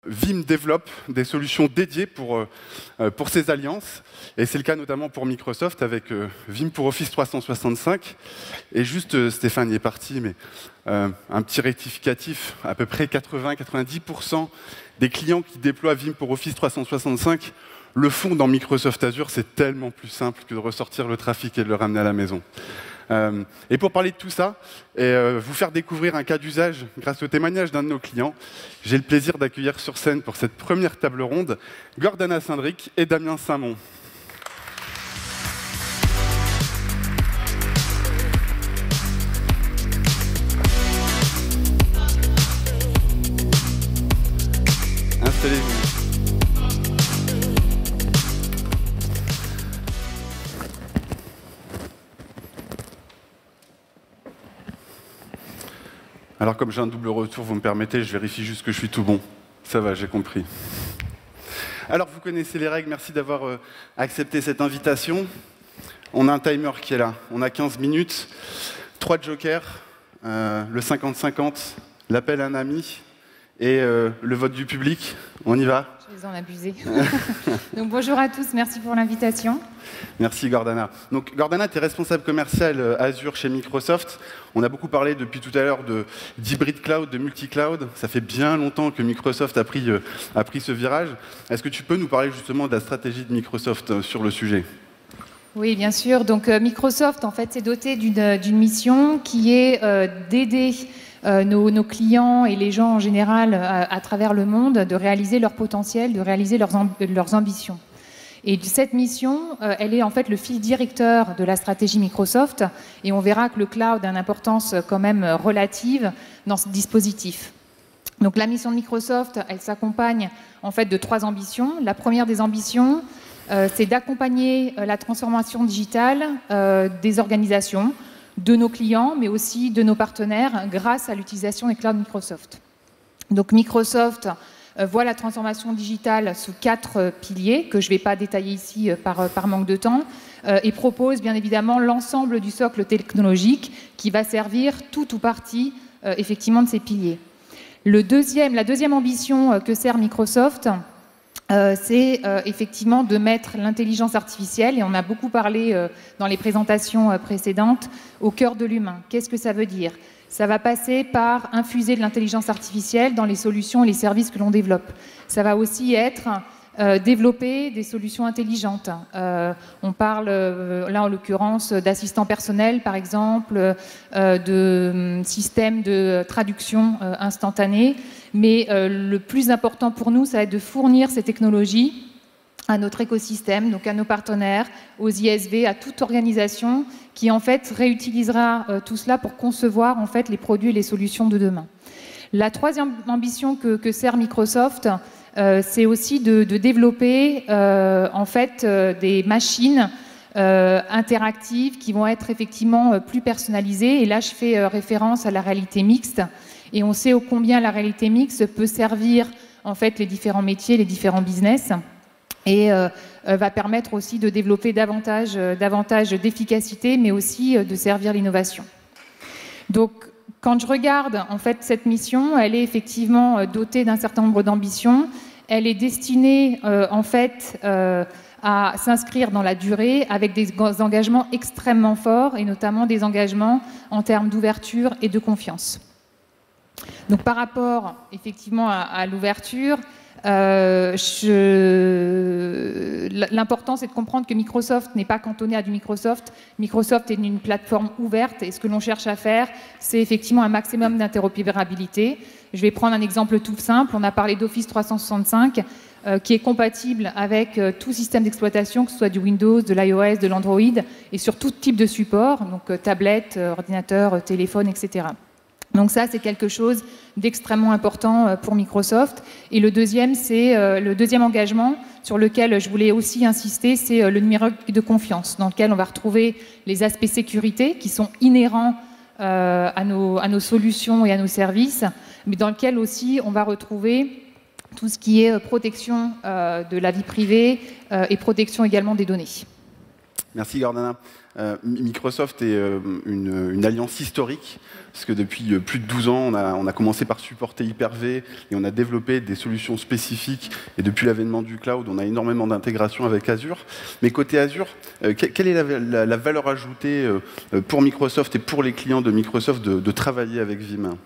Vim développe des solutions dédiées pour ces alliances, et c'est le cas notamment pour Microsoft avec Vim pour Office 365. Et juste, Stéphane y est parti, mais un petit rectificatif, à peu près 80-90% des clients qui déploient Vim pour Office 365 le font dans Microsoft Azure. C'est tellement plus simple que de ressortir le trafic et de le ramener à la maison. Et pour parler de tout ça, et vous faire découvrir un cas d'usage grâce au témoignage d'un de nos clients, j'ai le plaisir d'accueillir sur scène pour cette première table ronde Gordana Cindric et Damien Saint-Mont. Installez-vous. Alors comme j'ai un double retour, vous me permettez, je vérifie juste que je suis tout bon. Ça va, j'ai compris. Alors vous connaissez les règles, merci d'avoir accepté cette invitation. On a un timer qui est là, on a 15 minutes, 3 jokers, le 50-50, l'appel à un ami et le vote du public. On y va? Je vais en abuser. Donc bonjour à tous, merci pour l'invitation. Merci Gordana. Donc Gordana, tu es responsable commercial Azure chez Microsoft. On a beaucoup parlé depuis tout à l'heure d'hybrid cloud, de multi-cloud. Ça fait bien longtemps que Microsoft a pris ce virage. Est-ce que tu peux nous parler justement de la stratégie de Microsoft sur le sujet? Oui, bien sûr. Donc Microsoft, en fait, s'est doté d'une mission qui est d'aider nos clients et les gens en général à travers le monde de réaliser leur potentiel, de réaliser leurs ambitions. Et cette mission, elle est en fait le fil directeur de la stratégie Microsoft, et on verra que le cloud a une importance quand même relative dans ce dispositif. Donc la mission de Microsoft, elle s'accompagne en fait de 3 ambitions. La première des ambitions, c'est d'accompagner la transformation digitale des organisations, de nos clients, mais aussi de nos partenaires, grâce à l'utilisation des clouds Microsoft. Donc Microsoft voit la transformation digitale sous 4 piliers, que je ne vais pas détailler ici par manque de temps, et propose bien évidemment l'ensemble du socle technologique qui va servir tout ou partie effectivement de ces piliers. La deuxième ambition que sert Microsoft, c'est effectivement de mettre l'intelligence artificielle, et on a beaucoup parlé dans les présentations précédentes, au cœur de l'humain. Qu'est-ce que ça veut dire? Ça va passer par infuser de l'intelligence artificielle dans les solutions et les services que l'on développe. Ça va aussi être développer des solutions intelligentes. On parle là en l'occurrence d'assistants personnels par exemple, de systèmes de traduction instantanée, mais le plus important pour nous, ça va être de fournir ces technologies à notre écosystème, donc à nos partenaires, aux ISV, à toute organisation qui en fait réutilisera tout cela pour concevoir en fait les produits et les solutions de demain. La troisième ambition que sert Microsoft, c'est aussi de développer en fait des machines interactives qui vont être effectivement plus personnalisées. Et là, je fais référence à la réalité mixte. Et on sait ô combien la réalité mixte peut servir en fait les différents métiers, les différents business, et va permettre aussi de développer davantage d'efficacité, mais aussi de servir l'innovation. Donc, quand je regarde en fait cette mission, elle est effectivement dotée d'un certain nombre d'ambitions. Elle est destinée en fait à s'inscrire dans la durée avec des engagements extrêmement forts, et notamment des engagements en termes d'ouverture et de confiance. Donc par rapport effectivement à l'ouverture, l'important c'est de comprendre que Microsoft n'est pas cantonné à du Microsoft. Microsoft est une plateforme ouverte, et ce que l'on cherche à faire, c'est effectivement un maximum d'interopérabilité. Je vais prendre un exemple tout simple. On a parlé d'Office 365 qui est compatible avec tout système d'exploitation, que ce soit du Windows, de l'iOS, de l'Android, et sur tout type de support, donc tablette, ordinateur, téléphone, etc. Donc ça, c'est quelque chose d'extrêmement important pour Microsoft. Et le deuxième engagement sur lequel je voulais aussi insister, c'est le numérique de confiance, dans lequel on va retrouver les aspects sécurité qui sont inhérents à nos solutions et à nos services, mais dans lequel aussi on va retrouver tout ce qui est protection de la vie privée et protection également des données. Merci Gordana. Microsoft est une alliance historique, parce que depuis plus de 12 ans, on a commencé par supporter Hyper-V et on a développé des solutions spécifiques. Et depuis l'avènement du cloud, on a énormément d'intégration avec Azure. Mais côté Azure, quelle est la valeur ajoutée pour Microsoft et pour les clients de Microsoft de travailler avec Vim?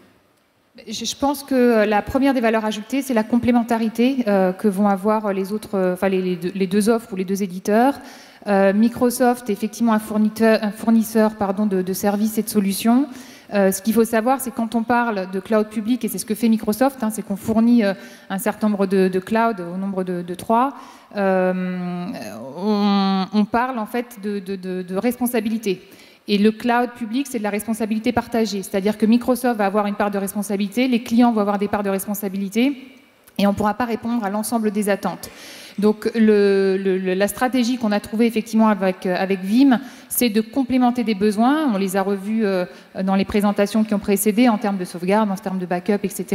Je pense que la première des valeurs ajoutées, c'est la complémentarité que vont avoir les autres, enfin les deux offres ou les deux éditeurs. Microsoft est effectivement un fournisseur de services et de solutions. Ce qu'il faut savoir, c'est quand on parle de cloud public, et c'est ce que fait Microsoft, c'est qu'on fournit un certain nombre de clouds, au nombre de 3, on parle en fait de responsabilité. Et le cloud public, c'est de la responsabilité partagée. C'est-à-dire que Microsoft va avoir une part de responsabilité, les clients vont avoir des parts de responsabilité, et on ne pourra pas répondre à l'ensemble des attentes. Donc la stratégie qu'on a trouvée effectivement avec Vim, c'est de complémenter des besoins. On les a revus dans les présentations qui ont précédé en termes de sauvegarde, en termes de backup, etc.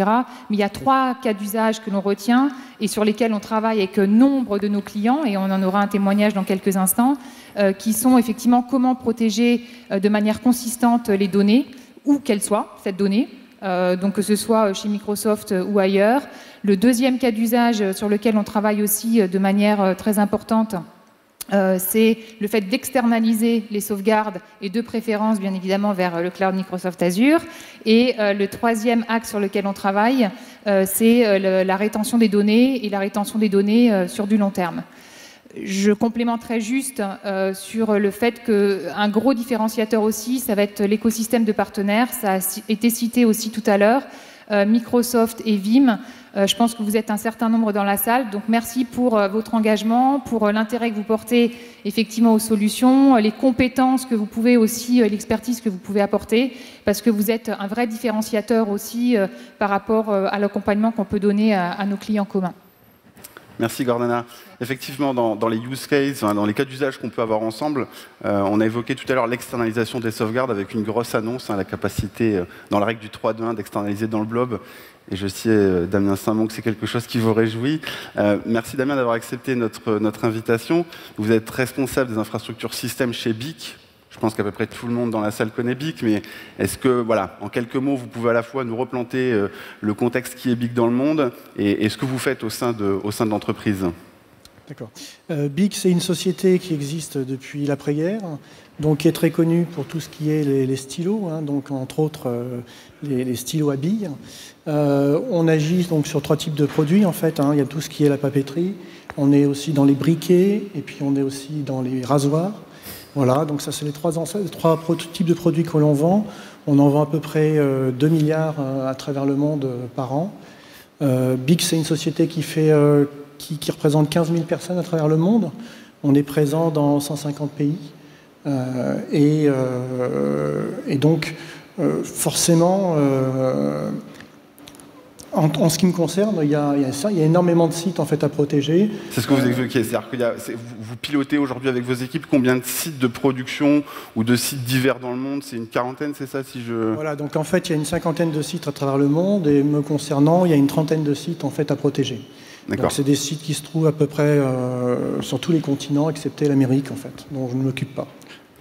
Mais il y a 3 cas d'usage que l'on retient et sur lesquels on travaille avec nombre de nos clients, et on en aura un témoignage dans quelques instants, qui sont effectivement comment protéger de manière consistante les données, où qu'elles soient, cette donnée, donc que ce soit chez Microsoft ou ailleurs. Le deuxième cas d'usage sur lequel on travaille aussi de manière très importante, c'est le fait d'externaliser les sauvegardes, et de préférence bien évidemment vers le cloud Microsoft Azure. Et le troisième axe sur lequel on travaille, c'est la rétention des données, et la rétention des données sur du long terme. Je complémenterai juste sur le fait qu'un gros différenciateur aussi, ça va être l'écosystème de partenaires. Ça a été cité aussi tout à l'heure, Microsoft et Vim. Je pense que vous êtes un certain nombre dans la salle, donc merci pour votre engagement, pour l'intérêt que vous portez effectivement aux solutions, les compétences que vous pouvez aussi, l'expertise que vous pouvez apporter, parce que vous êtes un vrai différenciateur aussi par rapport à l'accompagnement qu'on peut donner à nos clients communs. Merci Gordana. Effectivement, dans les use cases, dans les cas d'usage qu'on peut avoir ensemble, on a évoqué tout à l'heure l'externalisation des sauvegardes avec une grosse annonce, la capacité dans la règle du 3-2-1 d'externaliser dans le blob. Et je sais, Damien Saint-Mon, que c'est quelque chose qui vous réjouit. Merci Damien d'avoir accepté notre invitation. Vous êtes responsable des infrastructures système chez BIC. Je pense qu'à peu près tout le monde dans la salle connaît BIC, mais est-ce que, voilà, en quelques mots, vous pouvez à la fois nous replanter le contexte qui est BIC dans le monde et ce que vous faites au sein de l'entreprise? D'accord. BIC, c'est une société qui existe depuis l'après-guerre, donc qui est très connue pour tout ce qui est les stylos, donc entre autres les stylos à billes. On agit donc sur 3 types de produits en fait. Il y a tout ce qui est la papeterie, on est aussi dans les briquets et puis on est aussi dans les rasoirs. Voilà, donc ça c'est les 3 types de produits que l'on vend. On en vend à peu près 2 milliards à travers le monde par an. BIC, c'est une société qui représente 15 000 personnes à travers le monde. On est présent dans 150 pays. Et donc, forcément, en ce qui me concerne, il y a énormément de sites en fait, à protéger. C'est ce que vous évoquiez, c'est-à-dire que vous pilotez aujourd'hui avec vos équipes combien de sites de production ou de sites divers dans le monde? C'est une quarantaine, c'est ça si je... Voilà, donc en fait, il y a une 50aine de sites à travers le monde, et me concernant, il y a une 30aine de sites en fait, à protéger. Donc c'est des sites qui se trouvent à peu près sur tous les continents, excepté l'Amérique, en fait, dont je ne m'occupe pas.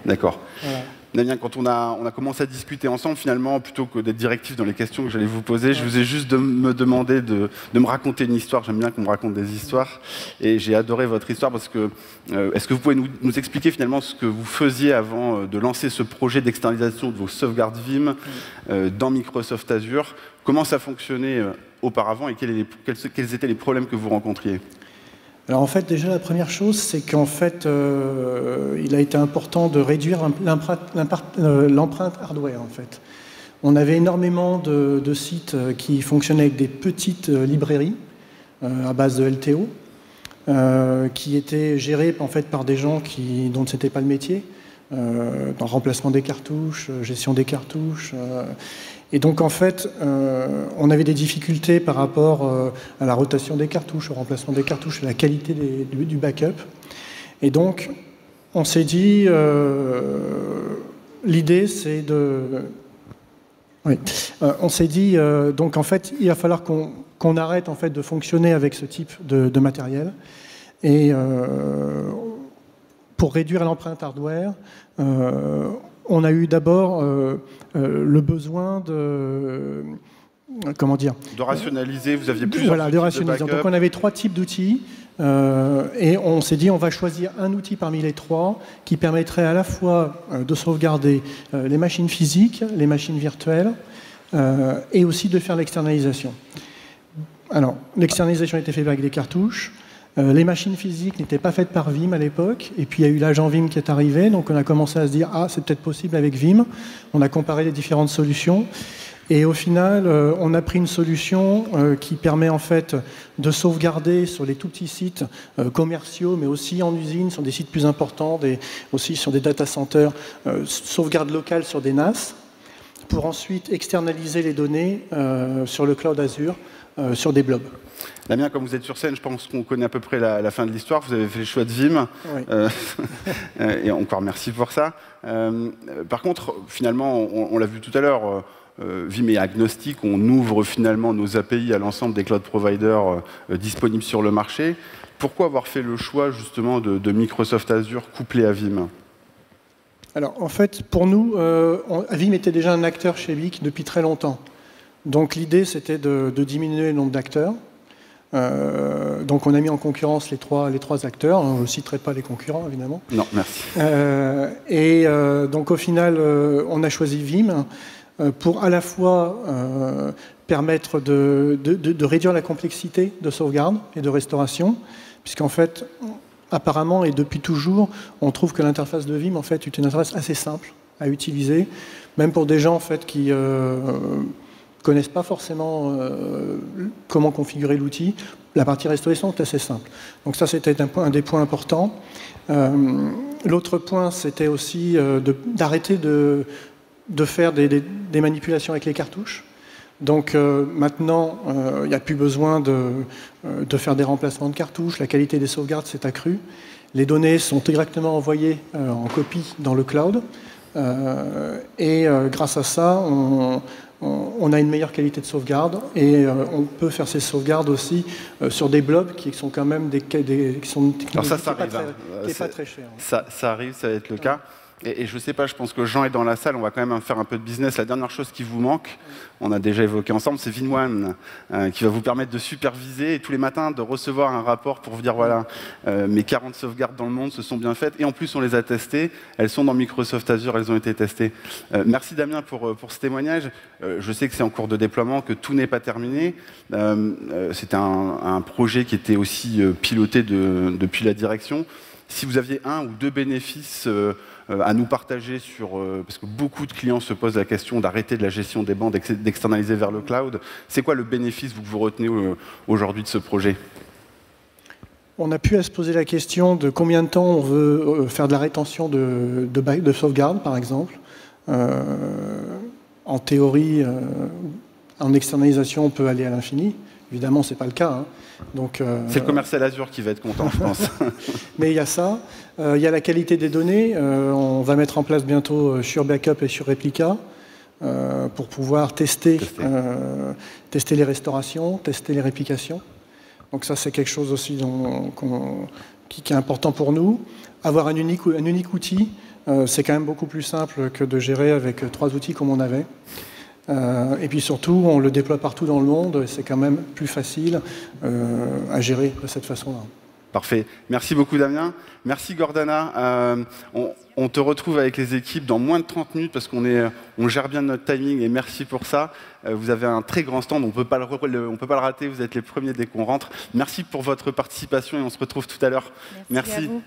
D'accord. Voilà. Damien, quand on a commencé à discuter ensemble, finalement, plutôt que d'être directif dans les questions que j'allais vous poser, je vous ai juste me demandé de me raconter une histoire. J'aime bien qu'on me raconte des histoires. Et j'ai adoré votre histoire parce que... est-ce que vous pouvez nous expliquer finalement ce que vous faisiez avant de lancer ce projet d'externalisation de vos sauvegardes Vim dans Microsoft Azure? Comment ça fonctionnait auparavant et quels étaient les problèmes que vous rencontriez? Alors en fait, déjà la première chose, c'est qu'en fait, il a été important de réduire l'empreinte hardware. En fait, on avait énormément de sites qui fonctionnaient avec des petites librairies à base de LTO, qui étaient gérées en fait par des gens dont ce n'était pas le métier, dans remplacement des cartouches, gestion des cartouches. Et donc, en fait, on avait des difficultés par rapport à la rotation des cartouches, au remplacement des cartouches, à la qualité du backup. Et donc, on s'est dit, l'idée, c'est de... Oui. On s'est dit, donc, en fait, il va falloir qu'on arrête, en fait, de fonctionner avec ce type de matériel. Et pour réduire l'empreinte hardware, on a eu d'abord le besoin de... Comment dire? De rationaliser, vous aviez plusieurs Voilà, de rationaliser. Donc on avait 3 types d'outils et on s'est dit on va choisir un outil parmi les 3 qui permettrait à la fois de sauvegarder les machines physiques, les machines virtuelles et aussi de faire l'externalisation. Alors, l'externalisation était faite avec des cartouches. Les machines physiques n'étaient pas faites par Vim à l'époque, et puis il y a eu l'agent Vim qui est arrivé, donc on a commencé à se dire « Ah, c'est peut-être possible avec Vim ». On a comparé les différentes solutions, et au final, on a pris une solution qui permet en fait de sauvegarder sur les tout petits sites commerciaux, mais aussi en usine, sur des sites plus importants, aussi sur des data centers, sauvegarde locale sur des NAS, pour ensuite externaliser les données sur le cloud Azure, sur des blobs. Damien, comme vous êtes sur scène, je pense qu'on connaît à peu près la fin de l'histoire. Vous avez fait le choix de Vim. Oui. Et encore merci pour ça. Par contre, finalement, on l'a vu tout à l'heure, Vim est agnostique. On ouvre finalement nos API à l'ensemble des cloud providers disponibles sur le marché. Pourquoi avoir fait le choix justement de Microsoft Azure couplé à Vim? Alors, en fait, pour nous, Vim était déjà un acteur chez BIC depuis très longtemps. Donc l'idée, c'était de diminuer le nombre d'acteurs. Donc on a mis en concurrence les trois acteurs. Je ne citerai pas les concurrents, évidemment. Non, merci. Donc au final, on a choisi Vim pour à la fois permettre de réduire la complexité de sauvegarde et de restauration, puisqu'en fait, apparemment et depuis toujours, on trouve que l'interface de Vim en fait, est une interface assez simple à utiliser, même pour des gens en fait, qui connaissent pas forcément comment configurer l'outil. La partie restauration est assez simple. Donc ça, c'était un des points importants. L'autre point, c'était aussi d'arrêter de faire des manipulations avec les cartouches. Donc maintenant, il n'y a plus besoin de faire des remplacements de cartouches. La qualité des sauvegardes s'est accrue. Les données sont directement envoyées en copie dans le cloud. Et grâce à ça, on a une meilleure qualité de sauvegarde et on peut faire ces sauvegardes aussi sur des blobs qui sont quand même qui sont alors ça arrive, pas très cher. Ça arrive, ça va être le cas. Et je ne sais pas, je pense que Jean est dans la salle, on va quand même faire un peu de business. La dernière chose qui vous manque, on a déjà évoqué ensemble, c'est VimOne, qui va vous permettre de superviser et tous les matins de recevoir un rapport pour vous dire voilà, mes 40 sauvegardes dans le monde se sont bien faites. Et en plus, on les a testées. Elles sont dans Microsoft Azure, elles ont été testées. Merci Damien pour ce témoignage. Je sais que c'est en cours de déploiement, que tout n'est pas terminé. C'était un projet qui était aussi piloté depuis la direction. Si vous aviez un ou deux bénéfices à nous partager parce que beaucoup de clients se posent la question d'arrêter de la gestion des bandes, d'externaliser vers le cloud, c'est quoi le bénéfice que vous retenez aujourd'hui de ce projet? On a pu se poser la question de combien de temps on veut faire de la rétention de sauvegarde, par exemple. En théorie, en externalisation, on peut aller à l'infini. Évidemment, ce n'est pas le cas. Hein. C'est le commercial Azure qui va être content, je pense. Mais il y a ça. Il y a la qualité des données. On va mettre en place bientôt sur Backup et sur Replica pour pouvoir tester les restaurations, tester les réplications. Donc ça, c'est quelque chose aussi qui est important pour nous. Avoir un unique outil, c'est quand même beaucoup plus simple que de gérer avec 3 outils comme on avait. Et puis surtout, on le déploie partout dans le monde, c'est quand même plus facile à gérer de cette façon-là. Parfait. Merci beaucoup Damien. Merci Gordana. On te retrouve avec les équipes dans moins de 30 minutes parce on gère bien notre timing et merci pour ça. Vous avez un très grand stand, on ne peut pas le rater, vous êtes les premiers dès qu'on rentre. Merci pour votre participation et on se retrouve tout à l'heure. Merci. À vous.